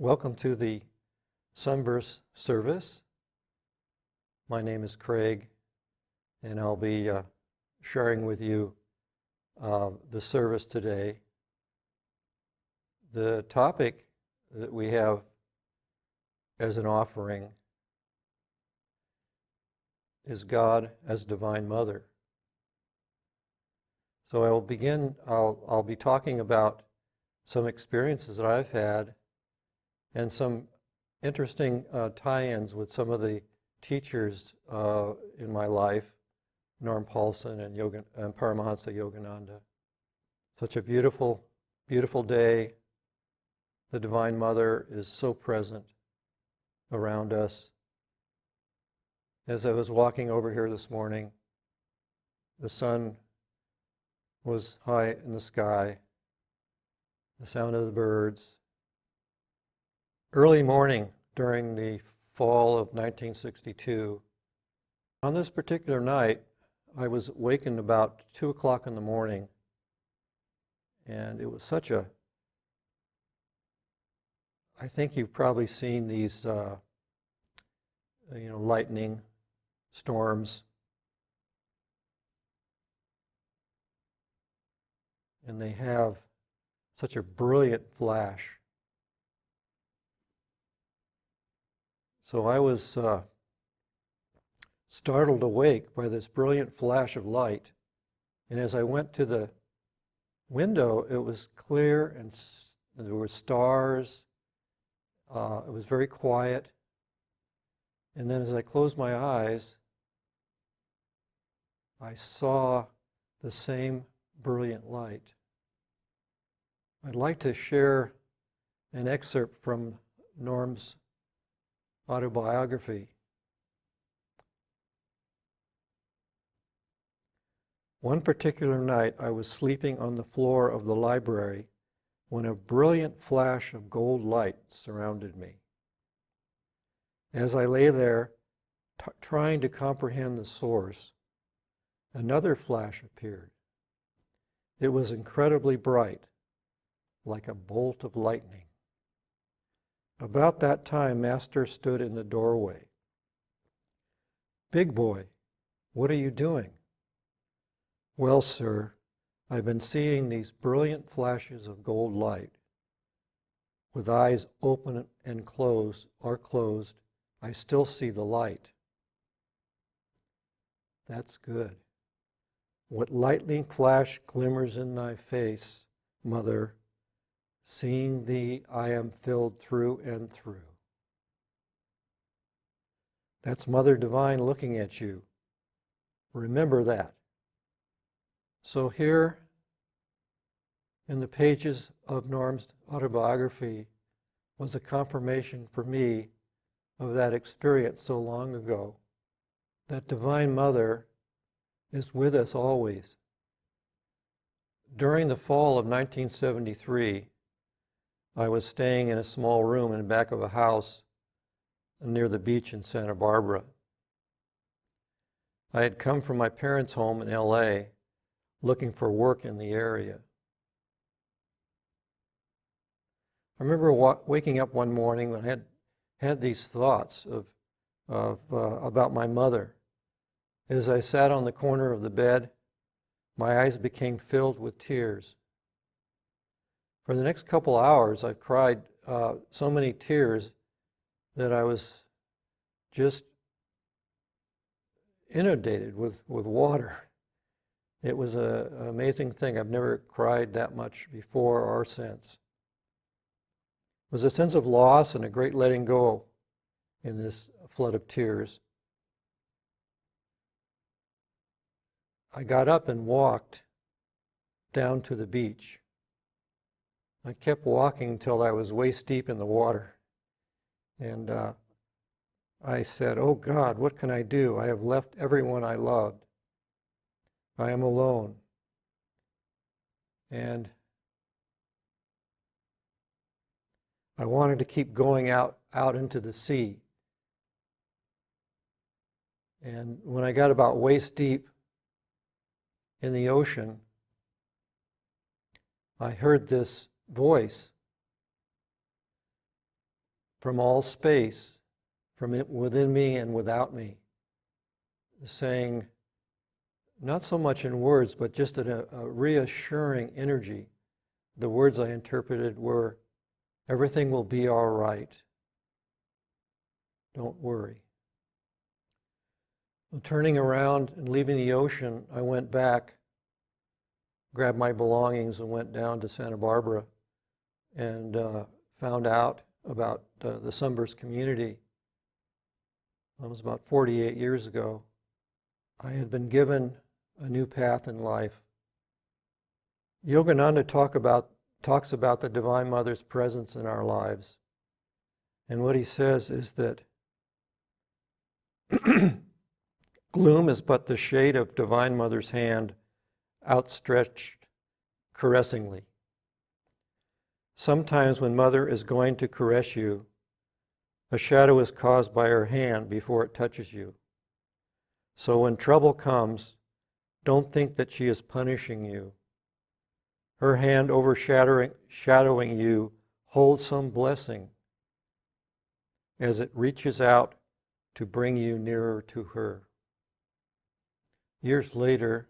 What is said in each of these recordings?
Welcome to the Sunburst service. My name is Craig, and I'll be sharing with you the service today. The topic that we have as an offering is God as Divine Mother. So I'll be talking about some experiences that I've had and some interesting tie-ins with some of the teachers in my life, Norm Paulson and Paramahansa Yogananda. Such a beautiful, beautiful day. The Divine Mother is so present around us. As I was walking over here this morning, the sun was high in the sky, the sound of the birds. Early morning during the fall of 1962. On this particular night, I was awakened about 2 o'clock in the morning, and it was such a, I think you've probably seen these, lightning storms, and they have such a brilliant flash. So I was startled awake by this brilliant flash of light. And as I went to the window, it was clear and there were stars. It was very quiet. And then as I closed my eyes, I saw the same brilliant light. I'd like to share an excerpt from Norm's autobiography. One particular night, I was sleeping on the floor of the library when a brilliant flash of gold light surrounded me. As I lay there, trying to comprehend the source, another flash appeared. It was incredibly bright, like a bolt of lightning. About that time, Master stood in the doorway. "Big boy, what are you doing?" "Well, sir, I've been seeing these brilliant flashes of gold light. With eyes open and closed, I still see the light." "That's good. What lightning flash glimmers in thy face, mother? Seeing thee, I am filled through and through." That's Mother Divine looking at you. Remember that. So here, in the pages of Norm's autobiography, was a confirmation for me of that experience so long ago. That Divine Mother is with us always. During the fall of 1973, I was staying in a small room in the back of a house near the beach in Santa Barbara. I had come from my parents' home in LA looking for work in the area. I remember waking up one morning when I had these thoughts about my mother. As I sat on the corner of the bed, my eyes became filled with tears. For the next couple hours, I cried so many tears that I was just inundated with water. It was an amazing thing. I've never cried that much before or since. It was a sense of loss and a great letting go in this flood of tears. I got up and walked down to the beach. I kept walking until I was waist deep in the water. And I said, "Oh God, what can I do? I have left everyone I loved. I am alone." And I wanted to keep going out into the sea. And when I got about waist deep in the ocean, I heard this voice from all space, from within me and without me, saying, not so much in words, but just in a reassuring energy. The words I interpreted were, everything will be all right. Don't worry. And turning around and leaving the ocean, I went back, grabbed my belongings and went down to Santa Barbara and found out about the Sunburst Community. It was about 48 years ago. I had been given a new path in life. Yogananda talks about the Divine Mother's presence in our lives. And what he says is that gloom is but the shade of Divine Mother's hand outstretched caressingly. Sometimes when Mother is going to caress you, a shadow is caused by her hand before it touches you. So when trouble comes, don't think that she is punishing you. Her hand overshadowing you holds some blessing as it reaches out to bring you nearer to her. Years later,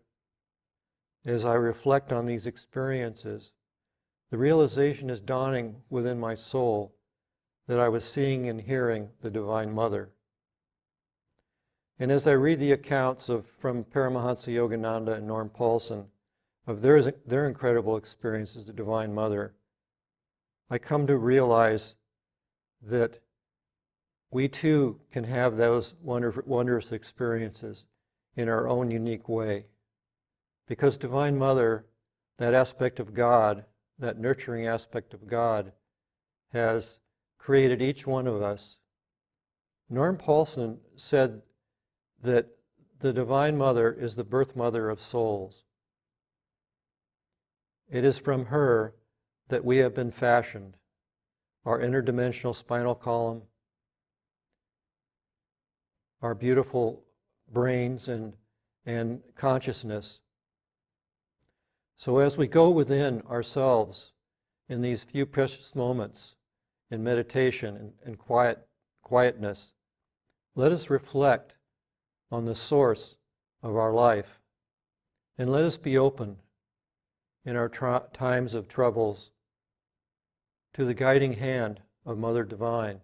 as I reflect on these experiences, the realization is dawning within my soul that I was seeing and hearing the Divine Mother. And as I read the accounts from Paramahansa Yogananda and Norm Paulson of their incredible experience as the Divine Mother, I come to realize that we too can have those wondrous experiences in our own unique way. Because Divine Mother, that aspect of God, that nurturing aspect of God, has created each one of us. Norm Paulson said that the Divine Mother is the birth mother of souls. It is from her that we have been fashioned, our interdimensional spinal column, our beautiful brains and consciousness. So as we go within ourselves in these few precious moments in meditation and quietness, let us reflect on the source of our life, and let us be open in our times of troubles to the guiding hand of Mother Divine.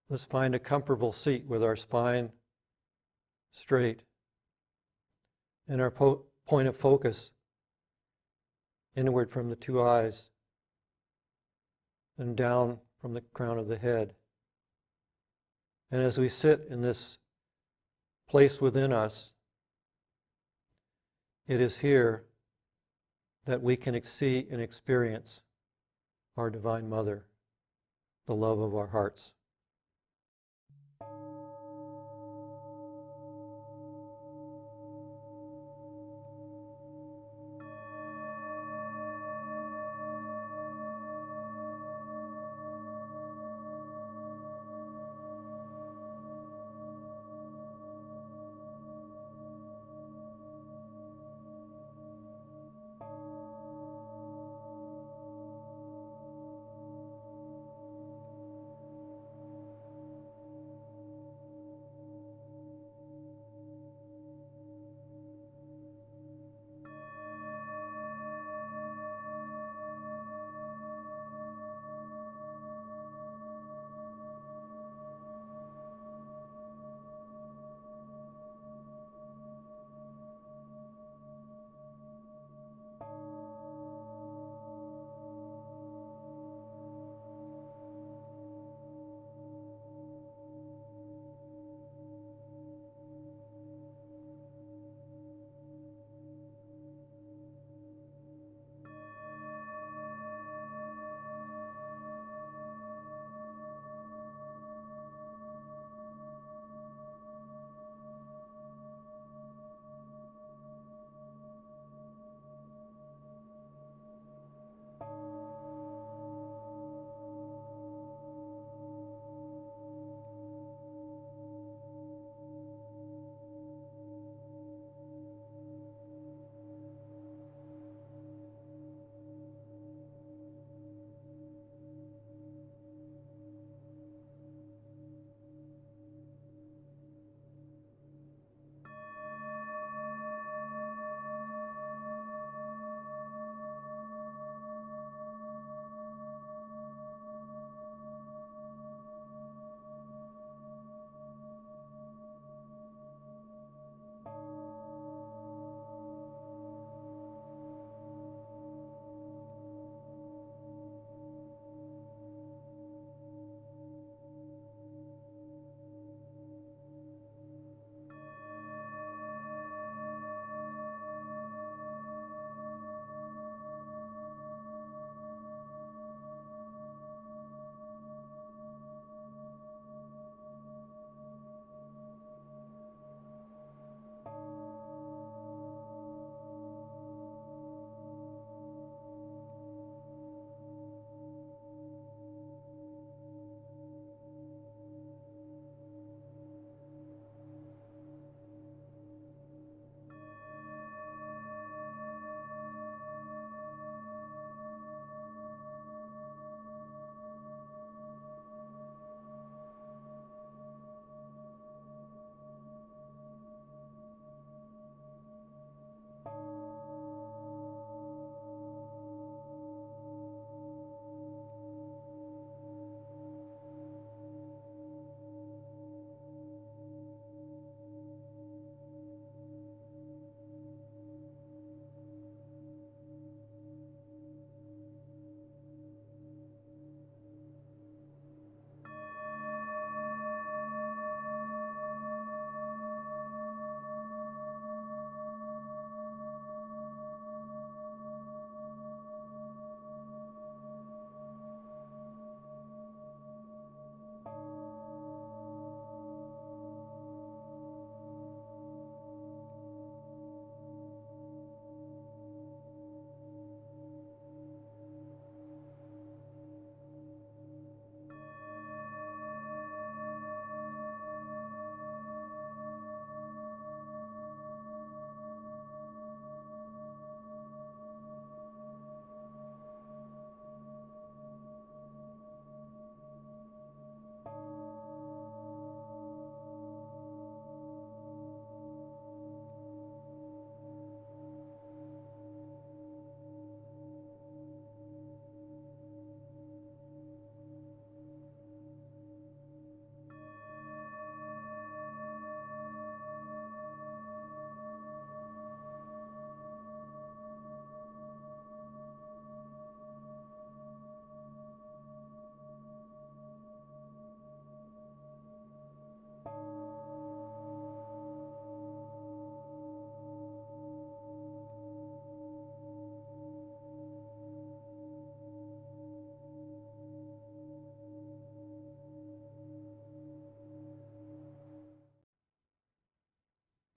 Let's find a comfortable seat with our spine straight and our point of focus inward from the two eyes and down from the crown of the head. And as we sit in this place within us, it is here that we can see and experience our Divine Mother, the love of our hearts.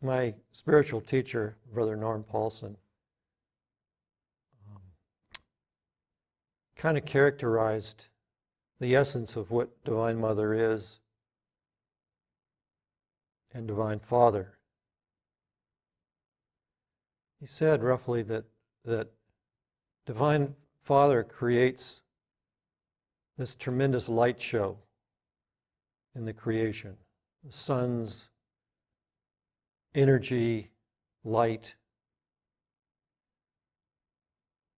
My spiritual teacher, Brother Norm Paulson, kind of characterized the essence of what Divine Mother is and Divine Father. He said roughly that Divine Father creates this tremendous light show in the creation. The sun's energy, light.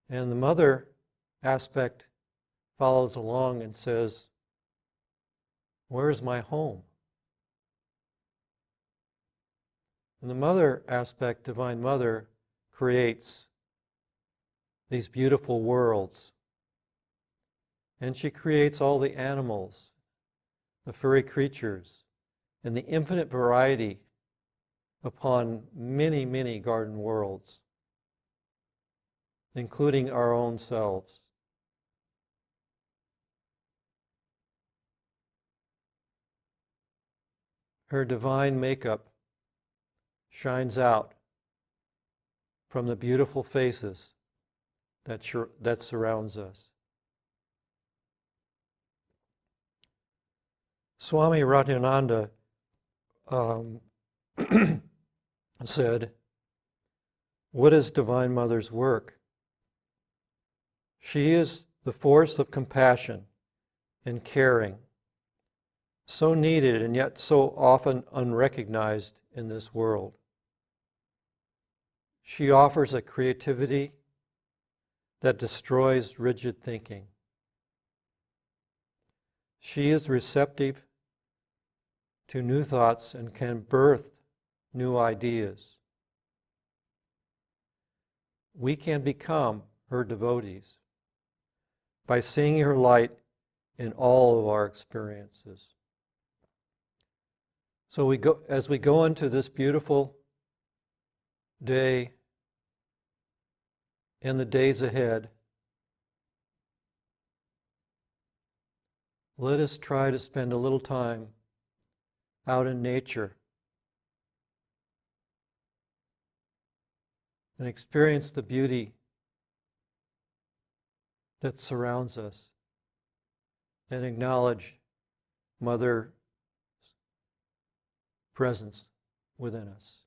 And the mother aspect follows along and says, where's my home? And the mother aspect, Divine Mother, creates these beautiful worlds. And she creates all the animals, the furry creatures, and the infinite variety upon many, many garden worlds, including our own selves. Her divine makeup shines out from the beautiful faces that surrounds us. Swami Radhananda said, what is Divine Mother's work? She is the force of compassion and caring, so needed and yet so often unrecognized in this world. She offers a creativity that destroys rigid thinking. She is receptive to new thoughts and can birth new ideas. We can become her devotees by seeing her light in all of our experiences. So as we go into this beautiful day and the days ahead, let us try to spend a little time out in nature and experience the beauty that surrounds us and acknowledge Mother's presence within us.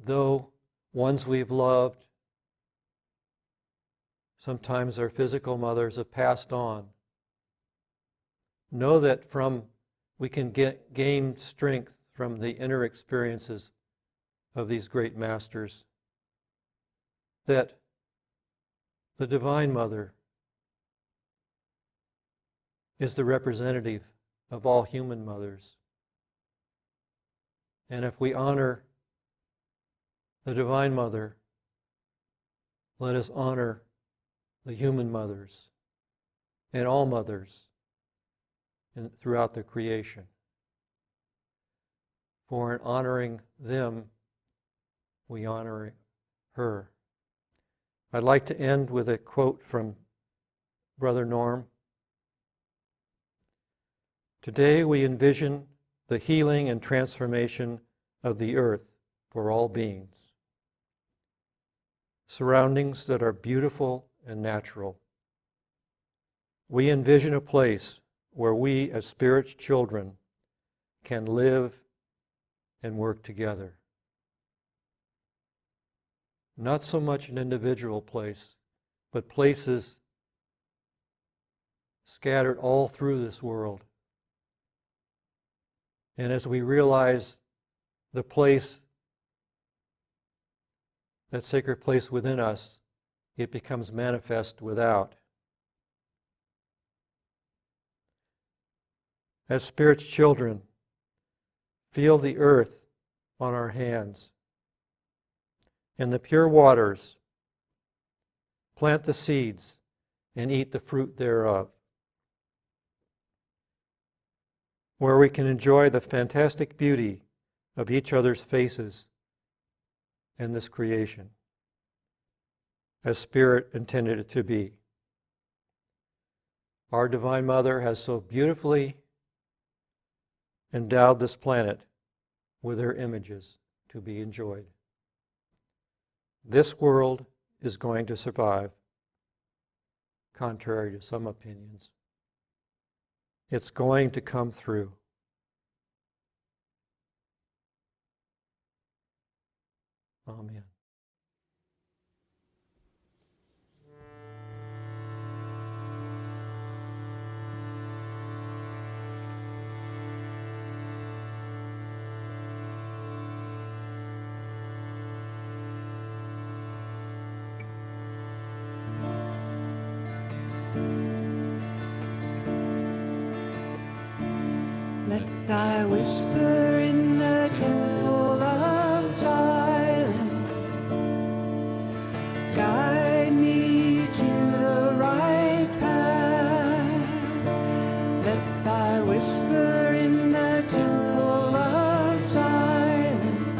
Though ones we've loved, sometimes our physical mothers, have passed on, know that we can gain strength from the inner experiences of these great masters, that the Divine Mother is the representative of all human mothers. And if we honor the Divine Mother, let us honor the human mothers and all mothers throughout the creation. For in honoring them, we honor her. I'd like to end with a quote from Brother Norm. Today we envision the healing and transformation of the earth for all beings. Surroundings that are beautiful and natural. We envision a place where we as Spirit's children can live and work together. Not so much an individual place, but places scattered all through this world. And as we realize the place, that sacred place within us, it becomes manifest without. As Spirit's children, feel the earth on our hands and the pure waters. Plant the seeds and eat the fruit thereof. Where we can enjoy the fantastic beauty of each other's faces in this creation, as Spirit intended it to be. Our Divine Mother has so beautifully endowed this planet with her images to be enjoyed. This world is going to survive, contrary to some opinions. It's going to come through. Amen. Let thy whisper in the temple of silence guide me to the right path. Let thy whisper in the temple of silence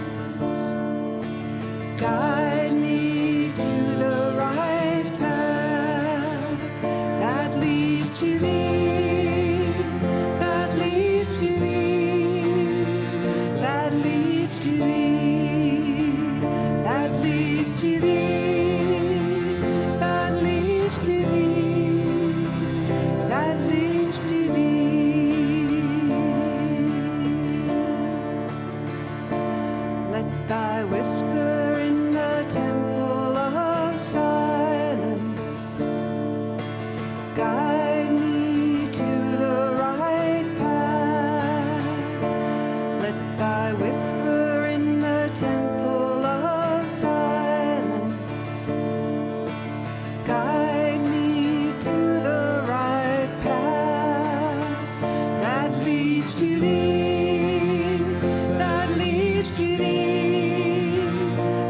guide me to the right path that leads to thee. To thee, that leads to thee, that leads to thee, that leads to thee. Let thy whisper in the temple of silence guide me to the right path. Let thy whisper temple of silence guide me to the right path that leads to thee, that leads to thee,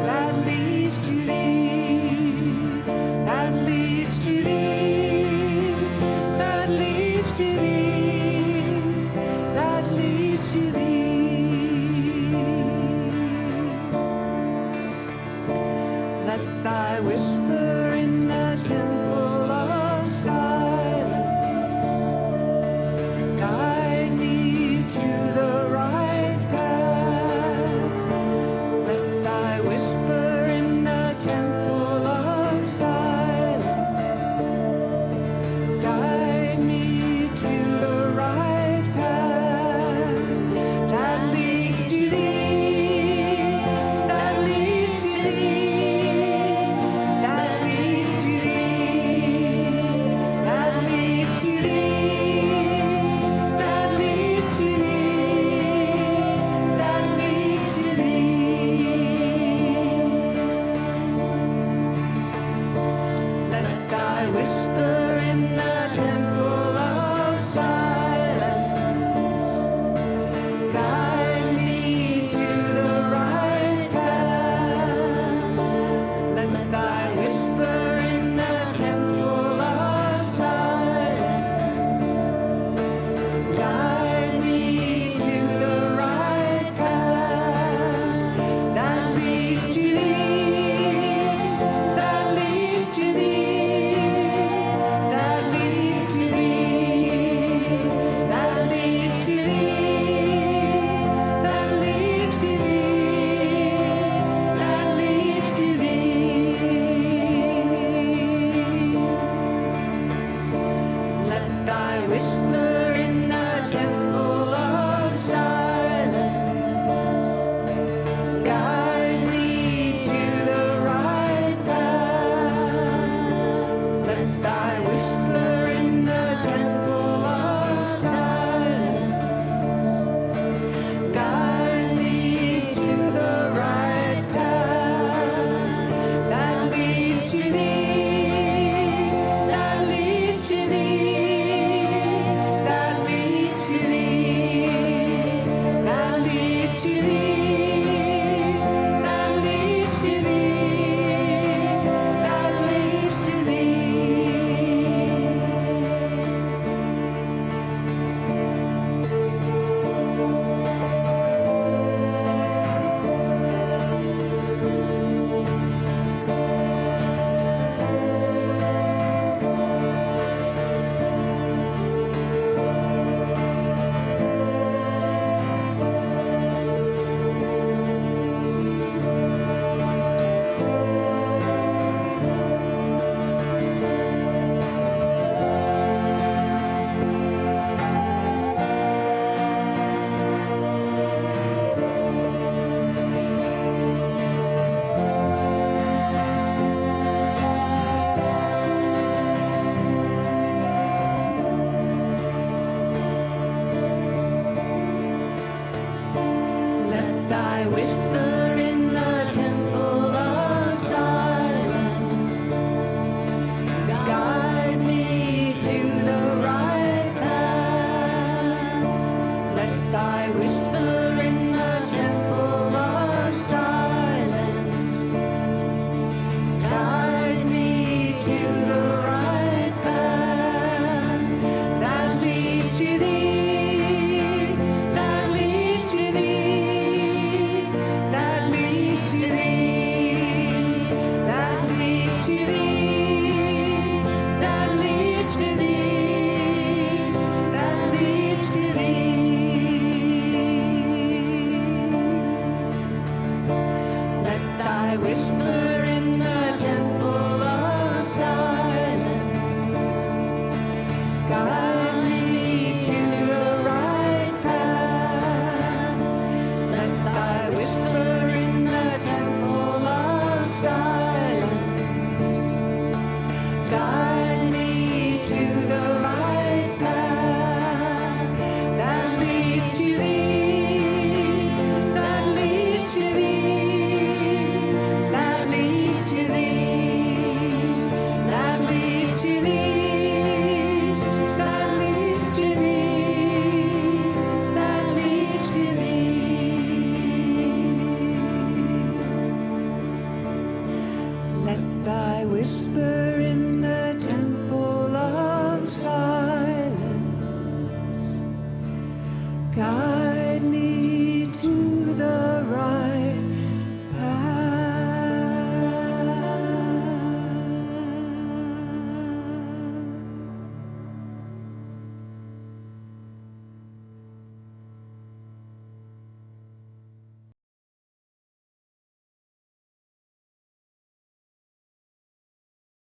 that leads to thee, that leads to thee, that leads to thee, that leads to thee. Thy whisper in the temple of silence guide me to the right path. Let thy whisper in the temple of silence guide me to the right path that leads to thee, that leads to thee. Whisper in the temple of silence guide me to the right path. Let thy whisper in the temple of silence guide me to the right path that leads to thee, that leads to thee. Whisper in the temple of silence guide me to the right path. Let thy whisper in the temple of silence guide me to the right path that leads to thee, that leads to thee. whisper in the temple of silence. Guide me to the right path. Let thy whisper in the temple of silence. Guide me to the right path that leads to thee, that leads to thee, that leads to thee, that leads to thee, that leads to thee, that leads to thee. Let thy whisper in the temple of silence guide me to the right path. Let thy whisper in the temple of silence guide me to the right path that leads to thee, that leads to thee, that leads to thee, that leads to thee, that leads to thee, that leads to thee. Let thy whisper in the temple of silence guide me to the